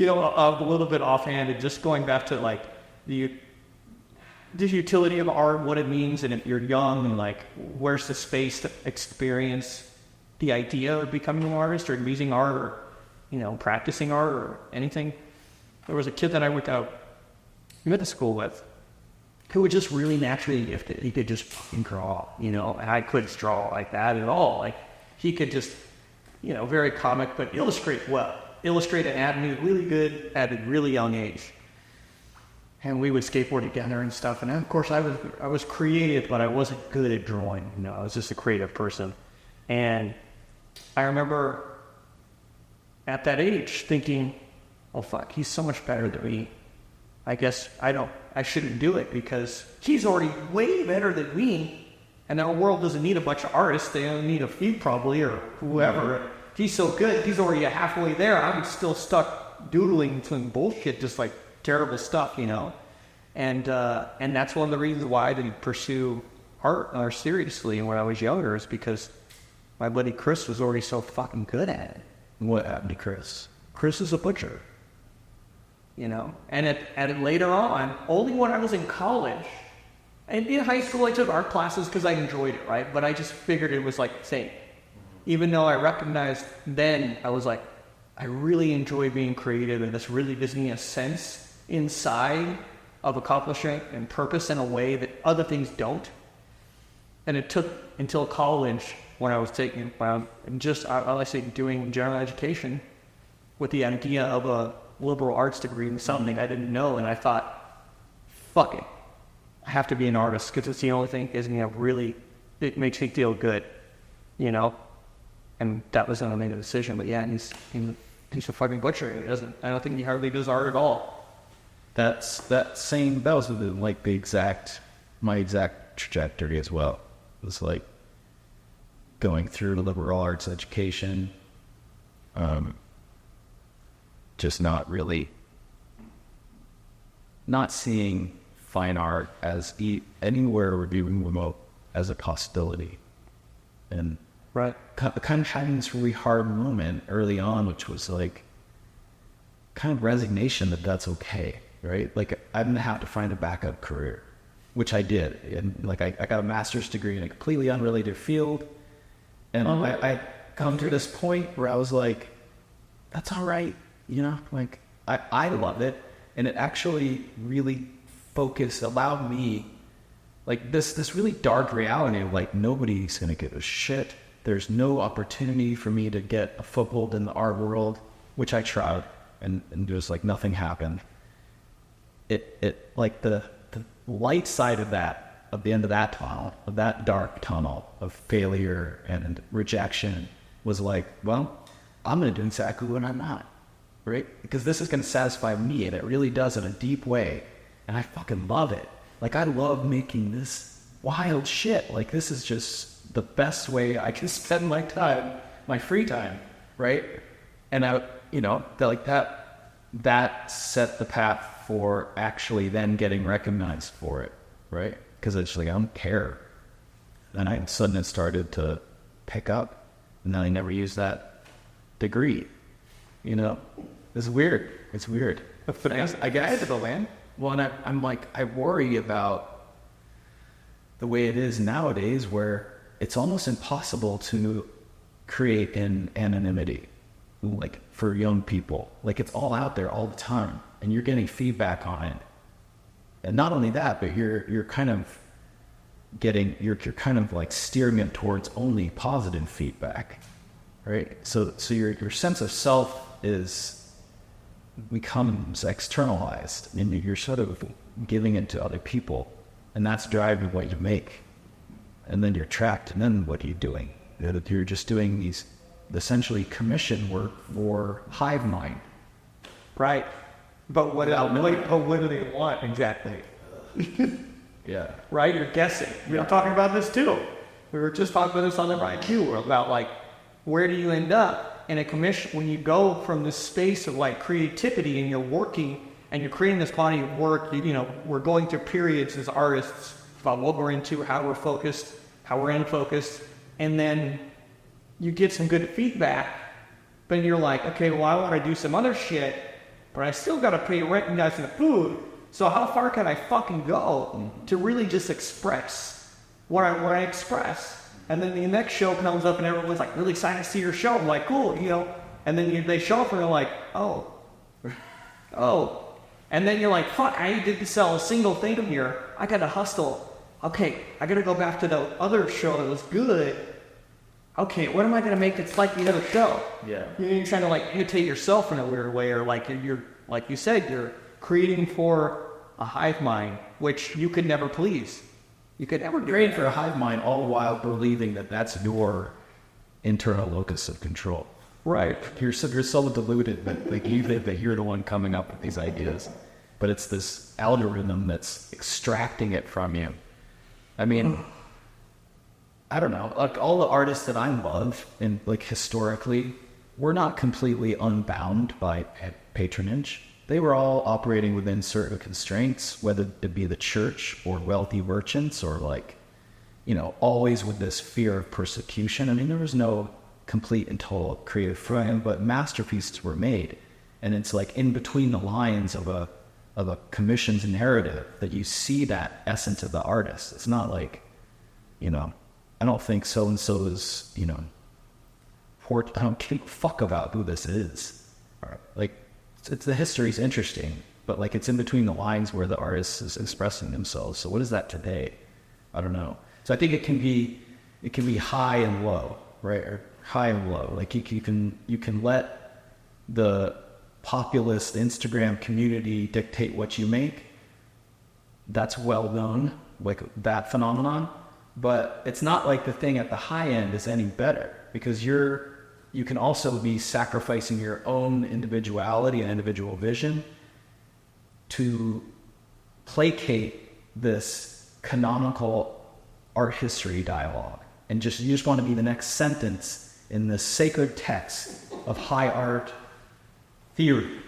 A little bit offhand, and just going back to like the utility of art, what it means, and if you're young, and like where's the space to experience the idea of becoming an artist or using art or practicing art or anything. There was a kid that I went to school with who was just really naturally gifted. He could just fucking draw, and I couldn't draw like that at all. Like he could just, very comic, but illustrate well. Illustrate and add really good at a really young age. And we would skateboard together and stuff. And of course I was creative, but I wasn't good at drawing. I was just a creative person. And I remember at that age thinking, oh fuck, he's so much better than me. I guess I shouldn't do it because he's already way better than me. And our world doesn't need a bunch of artists. They only need a few probably, or whoever. He's so good, he's already halfway there. I'm still stuck doodling some bullshit, just like terrible stuff, And that's one of the reasons why I didn't pursue art seriously when I was younger, is because my buddy Chris was already so fucking good at it. What happened to Chris? Chris is a butcher. And later on, only when I was in college, and in high school I took art classes because I enjoyed it, right? But I just figured it was like the same. Even though I recognized then, I was like, I really enjoy being creative, and this really gives me a sense inside of accomplishment and purpose in a way that other things don't. And it took until college when I was taking, doing general education with the idea of a liberal arts degree in something I didn't know, and I thought, fuck it, I have to be an artist because it's the only thing that gives me it makes me feel good, And that was when I made a decision. But yeah, he's a fucking butcher. I don't think he hardly does art at all. That was like my exact trajectory as well. It was like going through the liberal arts education, just not seeing fine art as anywhere or even remote as a possibility. And right, kind of having this really hard moment early on, which was like kind of resignation that that's okay, right? Like I'm gonna have to find a backup career, which I did, and like I got a master's degree in a completely unrelated field, and I come to this point where I was like, that's all right, like I love it, and it actually really allowed me, like this really dark reality of like nobody's gonna give a shit. There's no opportunity for me to get a foothold in the art world, which I tried, and just like nothing happened. It like the light side of that, of the end of that tunnel, of that dark tunnel of failure and rejection, was like, well, I'm going to do exactly what I'm not, right? Because this is going to satisfy me, and it really does in a deep way, and I fucking love it. Like I love making this wild shit. Like this is just the best way I can spend my time, my free time, right? And that set the path for actually then getting recognized for it, right? Because it's like, I don't care. And I suddenly started to pick up, and then I never used that degree. It's weird. It's weird. But I guess to the land. Well, and I'm like, I worry about the way it is nowadays, where it's almost impossible to create an anonymity, like for young people. Like it's all out there all the time, and you're getting feedback on it. And not only that, but you're kind of like steering it towards only positive feedback, right? So your sense of self becomes externalized, and you're sort of giving it to other people, and that's driving what you make. And then you're tracked, and then what are you doing? You're just doing these essentially commission work for hive mind. Right. But what do they want exactly? Yeah. Right? You're guessing. We're talking about this too. We were just talking about this on the right too, about like, where do you end up in a commission when you go from this space of like creativity, and you're working and you're creating this body of work? We're going through periods as artists about what we're into, how we're focused, how we're unfocused, and then you get some good feedback, but you're like, okay, well, I want to do some other shit, but I still got to pay rent and guys in the food. So how far can I fucking go to really just express what I express? And then the next show comes up and everyone's like, really excited to see your show. I'm like, cool, you know. And then they show up and they're like, oh. And then you're like, fuck, I didn't sell a single thing here. I got to hustle. Okay, I got to go back to the other show that was good. Okay, what am I going to make that's like the other show? Yeah. You're trying to like imitate yourself in a weird way, or like you're, like you said, you're creating for a hive mind, which you could never please. You could never Creating for a hive mind, all the while believing that that's your internal locus of control. Right. You're so deluded that like you think that you're the one coming up with these ideas, but it's this algorithm that's extracting it from you. I mean, I don't know. Like all the artists that I love, and like historically, were not completely unbound by patronage. They were all operating within certain constraints, whether it be the church or wealthy merchants, or like, you know, always with this fear of persecution. I mean, there was no complete and total creative freedom, but masterpieces were made, and it's like in between the lines of a commission's narrative that you see that essence of the artist. It's not like, you know, I don't think so and so is, you know, I don't give a fuck about who this is. Like, it's the history's interesting, but like it's in between the lines where the artist is expressing themselves. So what is that today? I don't know. So I think it can be high and low, right? Or high and low. Like you can let the populist Instagram community dictate what you make. That's well known, like that phenomenon. But it's not like the thing at the high end is any better, because you can also be sacrificing your own individuality and individual vision to placate this canonical art history dialogue. And you just want to be the next sentence in the sacred text of high art theory.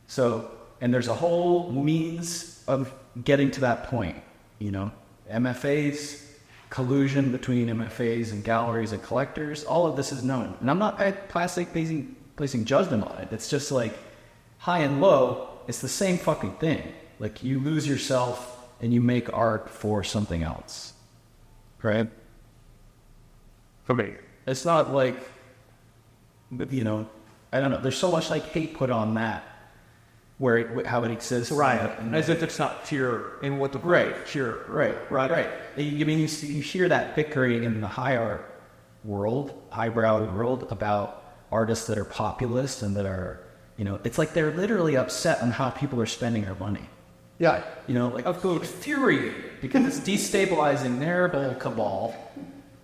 So, and there's a whole means of getting to that point, you know, MFAs, collusion between MFAs and galleries and collectors, all of this is known. And I'm not placing judgment on it. It's just like high and low, it's the same fucking thing. Like you lose yourself and you make art for something else. Right? For me. It's not like, you know, I don't know, there's so much like hate put on that, how it exists. Right. As if it's not pure in what the pure. Right. I mean, you hear that bickering in the high art world, highbrow world, about artists that are populist and that are, you know, it's like they're literally upset on how people are spending their money. Yeah. You know, like fury, because it's destabilizing their whole cabal.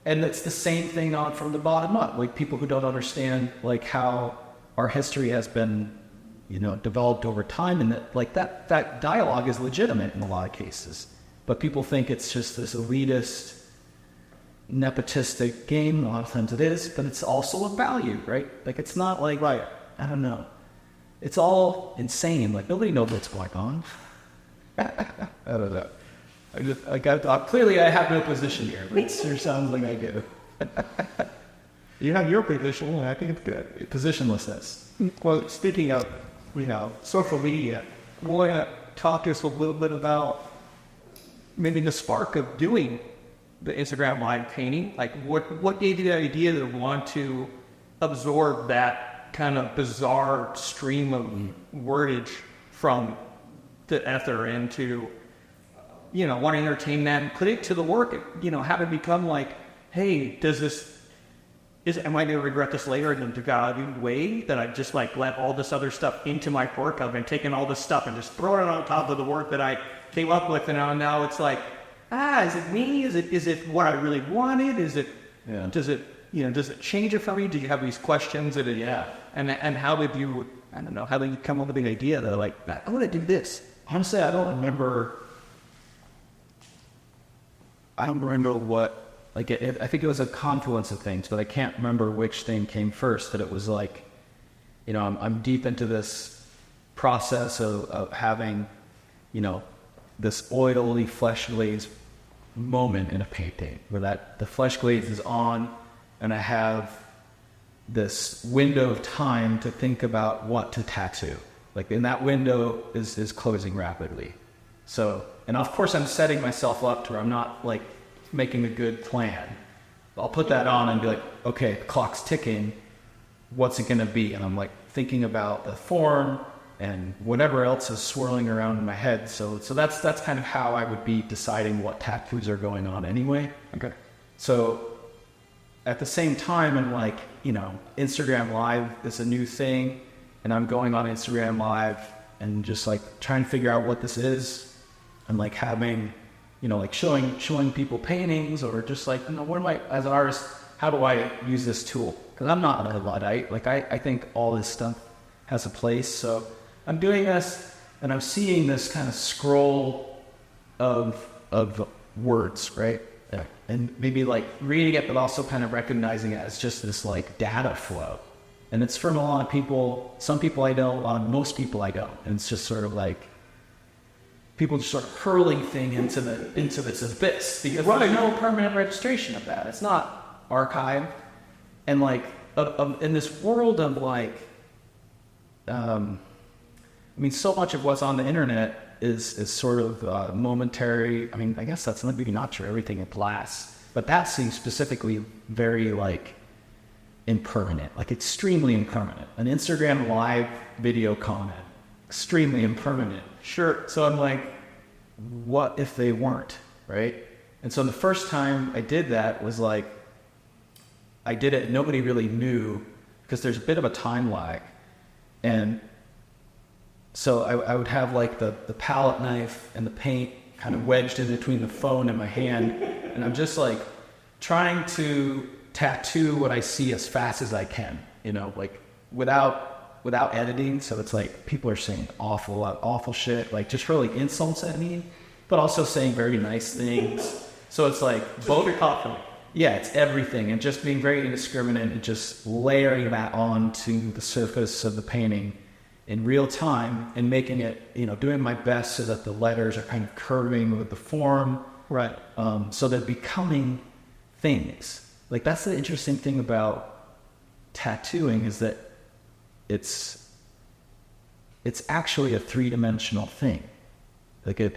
And it's the same thing on from the bottom up, like people who don't understand like how our history has been, you know, developed over time, and that like that dialogue is legitimate in a lot of cases, but people think it's just this elitist, nepotistic game. A lot of times it is, but it's also a value, right? Like it's not like, right, I don't know, it's all insane. Like nobody knows what's going on. I don't know. Clearly I have no position here, but it sure sounds like I do. You have your position, and I think it's good. Positionlessness. Well, speaking of, you know, social media, I want to talk to us a little bit about maybe the spark of doing the Instagram live painting. Like, what gave you the idea to want to absorb that kind of bizarre stream of wordage from the ether into, you know, want to entertain that and put it to the work, you know, have it become like, hey, am I going to regret this later in a valued way that I just like let all this other stuff into my work? I've been taking all this stuff and just throwing it on top of the work that I came up with, and now it's like, is it me? Is it what I really wanted? Does it change it for me? Do you have these questions? And how did you, I don't know, how did you come up with the idea that like, I want to do this? Honestly, I don't remember what, like, I think it was a confluence of things, but I can't remember which thing came first. That it was like, you know, I'm deep into this process of having, you know, this oily flesh glaze moment in a painting where the flesh glaze is on, and I have this window of time to think about what to tattoo. Like, and that window is closing rapidly. So, and of course I'm setting myself up to where I'm not like making a good plan. I'll put that on and be like, okay, the clock's ticking. What's it going to be? And I'm like thinking about the form and whatever else is swirling around in my head. So that's kind of how I would be deciding what tattoos are going on anyway. Okay. So at the same time, and like, you know, Instagram Live is a new thing, and I'm going on Instagram Live and just like trying to figure out what this is, and like having, you know, like showing people paintings, or just like, you know, what am I, as an artist, how do I use this tool? Because I'm not a Luddite. Like I think all this stuff has a place. So I'm doing this, and I'm seeing this kind of scroll of words, right? Yeah. And maybe like reading it, but also kind of recognizing it as just this like data flow. And it's from a lot of people. Some people I know, most people I don't. And it's just sort of like people just sort of hurling thing into this abyss, because there's no permanent registration of that. It's not archived. And like in this world of like, I mean, so much of what's on the internet is sort of momentary. I mean, I guess that's maybe not true. Everything lasts, but that seems specifically very like impermanent, like extremely impermanent. An Instagram Live video comment, extremely impermanent. Sure. So I'm like, what if they weren't, right? And so the first time I did that was like, I did it, nobody really knew, because there's a bit of a time lag. And so I would have like the palette knife and the paint kind of wedged in between the phone and my hand, and I'm just like trying to tattoo what I see as fast as I can, you know, like without editing. So it's like people are saying awful shit, like just really insults at me, but also saying very nice things. So it's like both are confident. Yeah, it's everything, and just being very indiscriminate and just layering that onto the surface of the painting in real time, and making it, you know, doing my best so that the letters are kind of curving with the form. Right. So they're becoming things. Like, that's the interesting thing about tattooing, is that it's actually a three-dimensional thing. Like it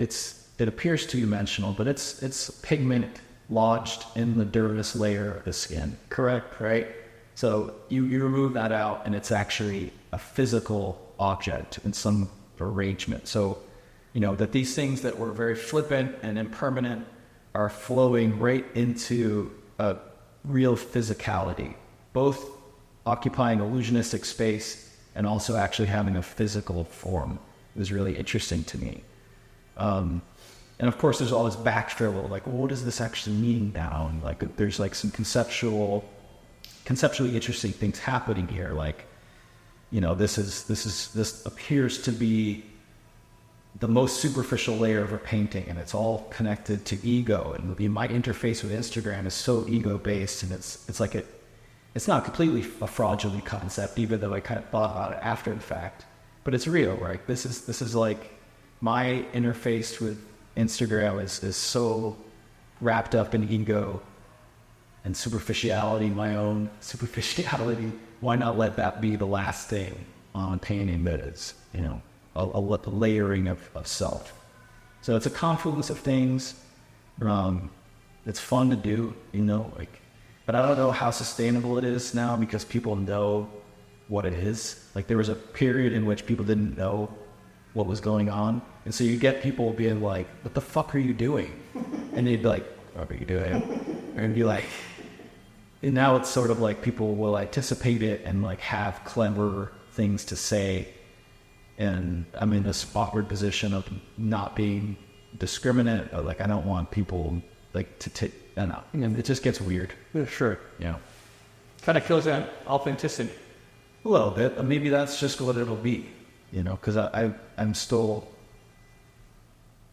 appears two-dimensional, but it's pigment lodged in the dermis layer of the skin. Correct, right? So you remove that out, and it's actually a physical object in some arrangement. So, you know, that these things that were very flippant and impermanent are flowing right into a real physicality, both occupying illusionistic space and also actually having a physical form. It was really interesting to me. And of course, there's all this backfill, like, well, what does this actually mean now? And like, there's like some conceptually interesting things happening here. Like, you know, this appears to be the most superficial layer of a painting, and it's all connected to ego. And my interface with Instagram is so ego-based, and it's like it's not completely a fraudulent concept, even though I kind of thought about it after the fact. But it's real, right? This is like my interface with Instagram is so wrapped up in ego and superficiality, my own superficiality. Why not let that be the last thing on painting that is, you know, a layering of self? So it's a confluence of things. It's fun to do, you know, like, but I don't know how sustainable it is now, because people know what it is. Like, there was a period in which people didn't know what was going on. And so you get people being like, what the fuck are you doing? And they'd be like, what are you doing? And be like, and now it's sort of like people will anticipate it and like have clever things to say. And I'm in this awkward position of not being discriminate. Like, I don't want people like to take, I don't know. And it just gets weird. Yeah, sure. Yeah. Kind of kills that authenticity. A little bit. Maybe that's just what it'll be, you know, because I'm still,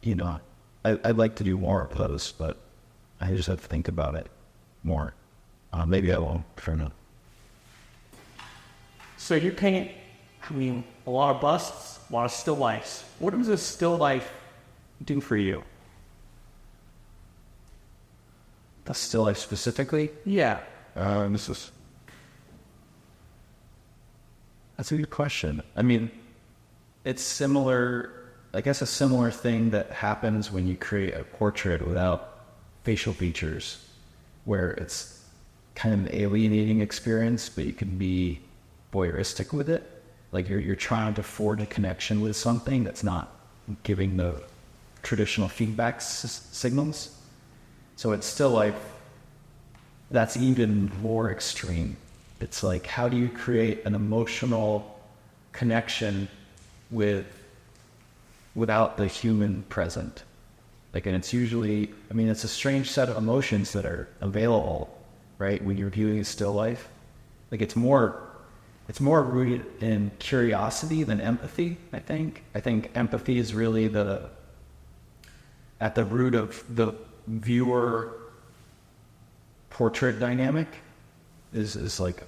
you know, I'd like to do more of those, but I just have to think about it more. Maybe I won't. Fair enough. So you paint, I mean, a lot of busts, a lot of still lifes. What does a still life do for you? The still life specifically? Yeah. That's a good question. I mean, it's similar, I guess a similar thing that happens when you create a portrait without facial features, where it's kind of an alienating experience, but you can be voyeuristic with it. Like you're trying to forge a connection with something that's not giving the traditional feedback signals. So it's still like, that's even more extreme. It's like, how do you create an emotional connection without the human present? Like, and it's usually, I mean, it's a strange set of emotions that are available, right, when you're viewing a still life. Like, it's more rooted in curiosity than empathy, I think. I think empathy is really at the root of the viewer portrait dynamic, is like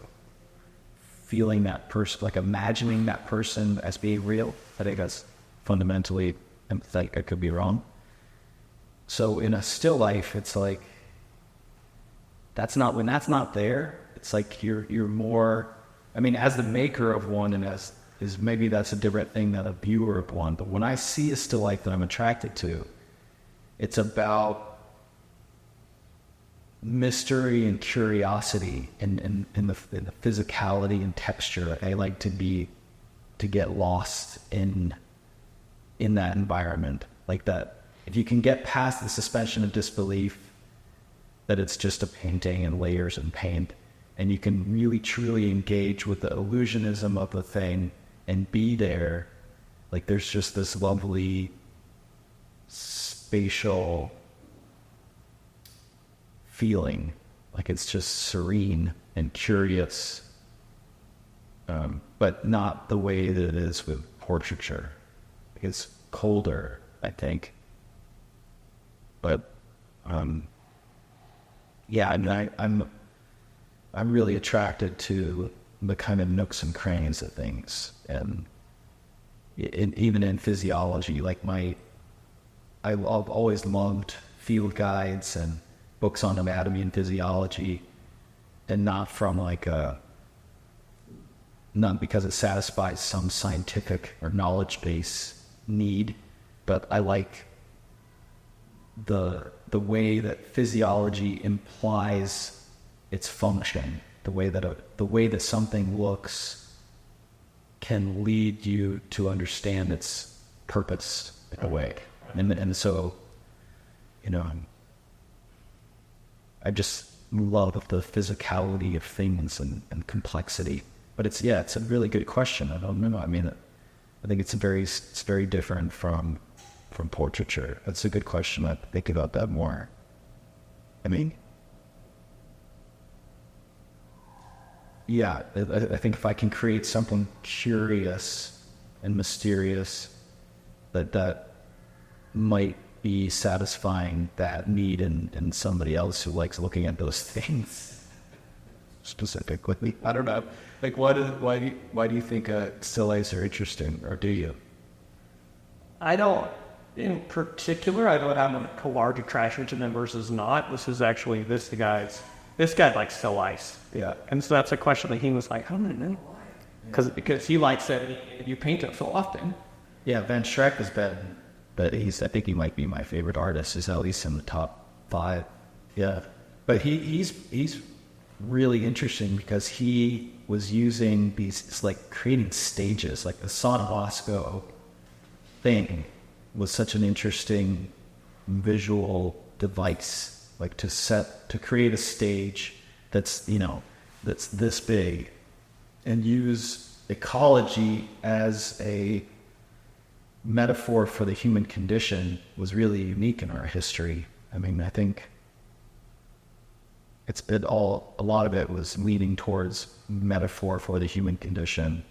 feeling that person, like imagining that person as being real. I think that's fundamentally empathetic. I could be wrong. So in a still life, it's like, when that's not there, it's like you're more, I mean, as the maker of one, and maybe that's a different thing than a viewer of one. But when I see a still life that I'm attracted to, it's about mystery and curiosity and the physicality and texture. I like to get lost in that environment. Like that, if you can get past the suspension of disbelief that it's just a painting and layers and paint, and you can really truly engage with the illusionism of the thing and be there, like there's just this lovely spatial feeling, like it's just serene and curious, but not the way that it is with portraiture. It's colder, I think. But yeah, I mean, I'm really attracted to the kind of nooks and crannies of things, and even in physiology, like I've always loved field guides and books on anatomy and physiology, and not because it satisfies some scientific or knowledge base need, but I like the way that physiology implies its function, the way that something looks can lead you to understand its purpose in a way. And so, I just love the physicality of things and complexity. But it's a really good question. I don't know. I mean, I think it's very different from portraiture. That's a good question. I think about that more. I mean, yeah, I think if I can create something curious and mysterious, that might be satisfying that need in somebody else who likes looking at those things specifically. I don't know. Like, why do you think still lifes are interesting, or do you? I don't, in particular, I don't have a large attraction to them versus not. This guy likes still life. Yeah. And so that's a question that he was like, I don't know. Because he likes it, you paint it so often. Yeah, Van Schreck has been, but I think he might be my favorite artist. He's at least in the top 5. Yeah. But he's really interesting because he was using these, like creating stages, like the San Bosco thing was such an interesting visual device, like to create a stage that's this big and use ecology as a metaphor for the human condition was really unique in our history. I mean, I think a lot of it was leaning towards metaphor for the human condition,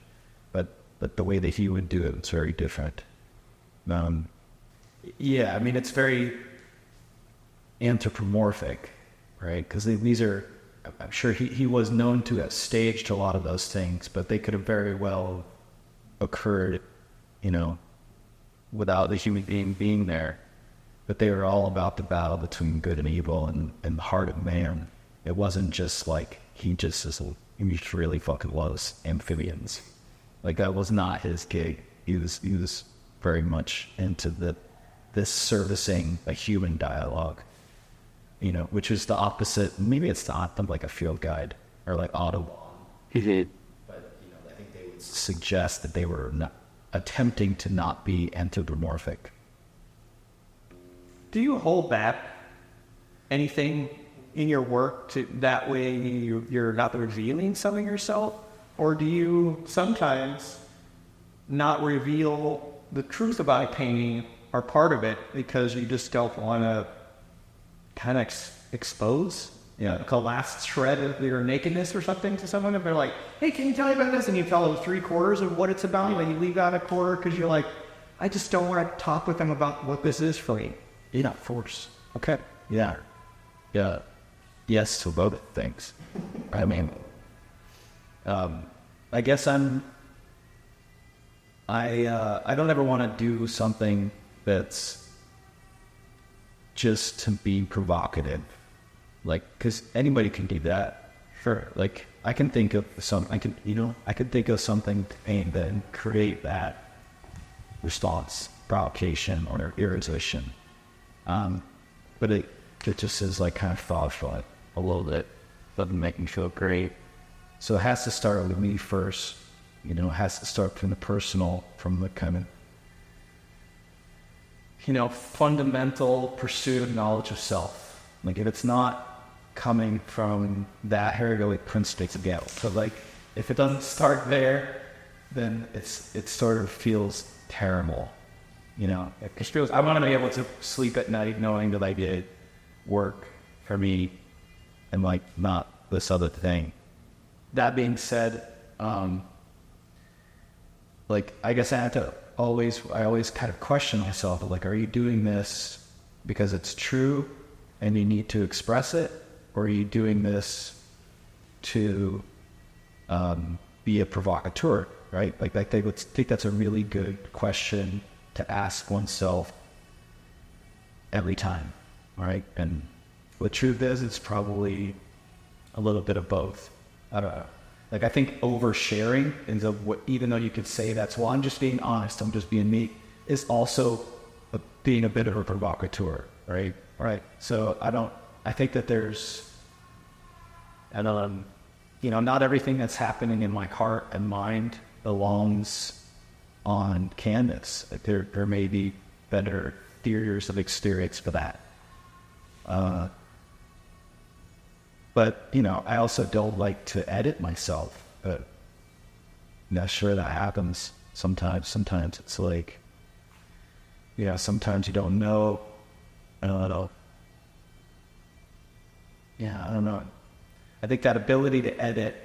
but the way that he would do it was very different. Yeah, I mean, it's very anthropomorphic, right? Because these are, I'm sure he was known to have staged a lot of those things, but they could have very well occurred, without the human being there. But they were all about the battle between good and evil and the heart of man. It wasn't just like he really fucking loves amphibians. Like, that was not his gig. He was very much into this servicing a human dialogue, which is the opposite. Maybe it's not like a field guide or like Audible. But I think they would suggest that they were not attempting to not be anthropomorphic. Do you hold back anything in your work to that way you're not revealing some of yourself? Or do you sometimes not reveal the truth about painting or part of it because you just don't want to kind of expose like a last shred of your nakedness or something to someone? And they're like, hey, can you tell me about this? And you tell them 3/4 of what it's about, and you leave out a quarter because you're like, I just don't want to talk with them about what this is for me. Yeah, force. Okay. Yeah. Yes to both things. I mean, I guess I don't ever want to do something that's just to be provocative, like, because anybody can do that. Sure. Like, I can think of I could think of something to paint and create that response, provocation, or irritation. But it just is like kind of thoughtful a little bit, doesn't make me feel great. So it has to start with me first, it has to start from the personal, from the kind of, fundamental pursuit of knowledge of self. Like, if it's not coming from that, here we go, like Prince takes a gamble. So like, if it doesn't start there, then it sort of feels terrible. It feels, I want to be able to sleep at night knowing that I did work for me and like not this other thing. That being said, like, I guess I always kind of question myself, like, are you doing this because it's true and you need to express it? Or are you doing this to be a provocateur, right? Like they would think that's a really good question to ask oneself every time, right? And the truth is, it's probably a little bit of both. I don't know. Like, I think oversharing even though you could say that's, well, I'm just being honest, I'm just being me, is also being a bit of a provocateur, right? Right. So I think that there's, not everything that's happening in my heart and mind belongs on canvas. There may be better theaters of experience for that. But, I also don't like to edit myself. Sure, that happens sometimes. Sometimes it's like, sometimes you don't know. I don't know. Yeah, I don't know. I think that ability to edit,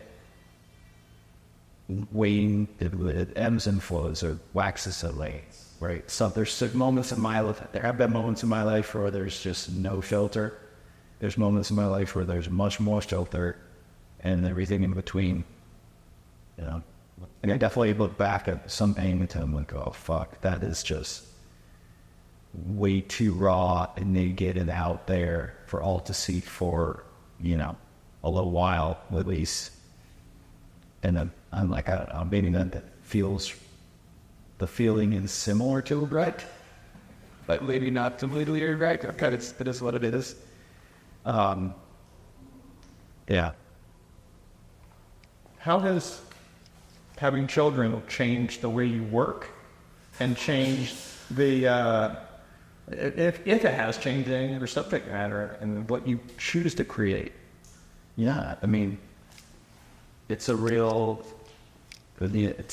it ebbs and flows or waxes and wanes, right? So there's moments in my life, there have been moments in my life where there's just no filter. There's moments in my life where there's much more filter and everything in between, And I definitely look back at some pain and I'm like, oh, fuck, that is just way too raw and naked out there for all to see for, a little while at least. And then I'm like, I don't know, maybe that the feeling is similar to regret, but maybe not completely regret. Okay, it is what it is. Yeah. How has having children changed the way you work and changed the, if it has changed any other subject matter and what you choose to create? Yeah, I mean, it's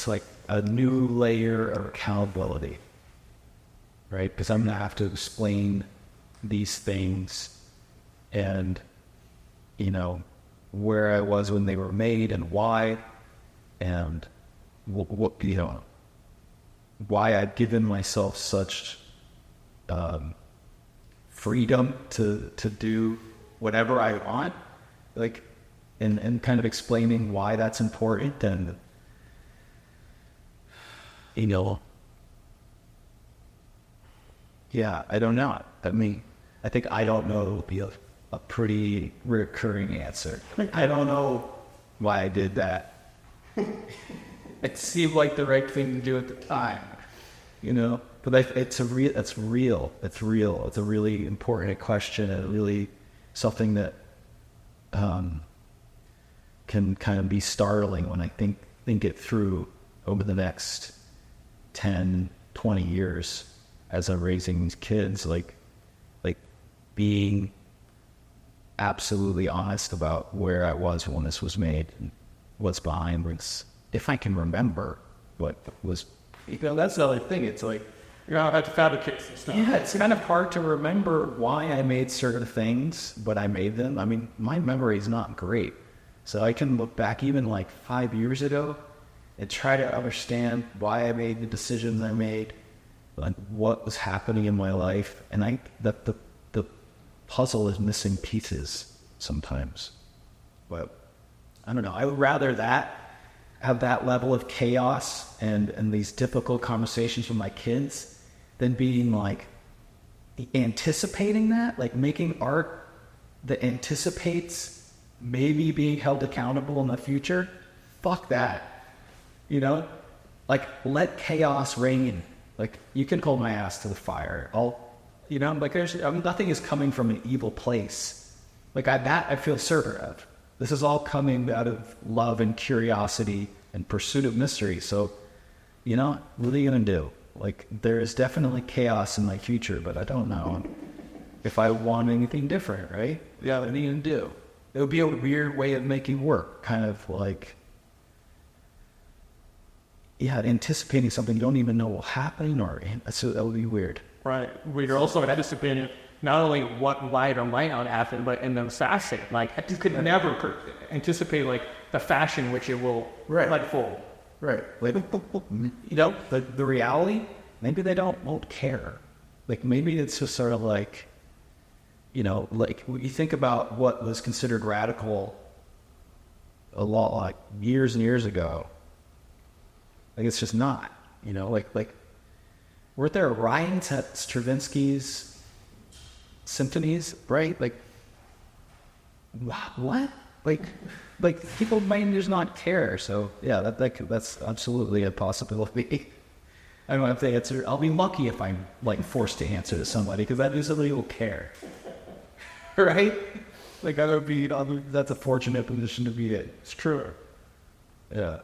like a new layer of accountability, right? Because I'm going to have to explain these things and, where I was when they were made and why, and what why I'd given myself such freedom to do whatever I want, like, and kind of explaining why that's important. And yeah, I don't know. I mean, I think I don't know will be a pretty recurring answer. I don't know why I did that. It seemed like the right thing to do at the time. you know. But it's real. It's real. It's a really important question, and really something that can kind of be startling when I think it through over the next 10, 20 years as I'm raising these kids, like being absolutely honest about where I was when this was made and what's behind this, if I can remember what was, that's the other thing. It's like, you know, I have to fabricate some stuff. yeah, it's kind of hard to remember why I made certain things, but I made them. I mean, my memory is not great. So I can look back even like 5 years ago and try to understand why I made the decisions I made, like what was happening in my life. And that the puzzle is missing pieces sometimes. But I don't know. I would rather have that level of chaos and these difficult conversations with my kids than being like anticipating that, like making art that anticipates maybe being held accountable in the future. Fuck that. You know, like let chaos reign. Like you can hold my ass to the fire. Nothing is coming from an evil place. Like I feel certain of. This is all coming out of love and curiosity and pursuit of mystery. So, you know, what are you going to do? Like, there is definitely chaos in my future, but I don't know if I want anything different, right? Yeah, what are you going to do? It would be a weird way of making work, kind of like, yeah, anticipating something you don't even know will happen, so that would be weird. Right. We're also anticipating not only what might or might not happen, but in the fashion. Like, you could never anticipate, like, the fashion which it will unfold. Right. Like, you know, the reality, maybe they won't care. Like, maybe it's just sort of like, you know, like, when you think about what was considered radical a lot, like, years and years ago, like, it's just not, you know, like, weren't there riots at Stravinsky's symphonies, right? Like, what? Like people might just not care. So yeah, that's absolutely a possibility. I don't have to answer. I'll be lucky if I'm like forced to answer to somebody, because that means somebody will care, right? Like that's a fortunate position to be in. It's true. Yeah.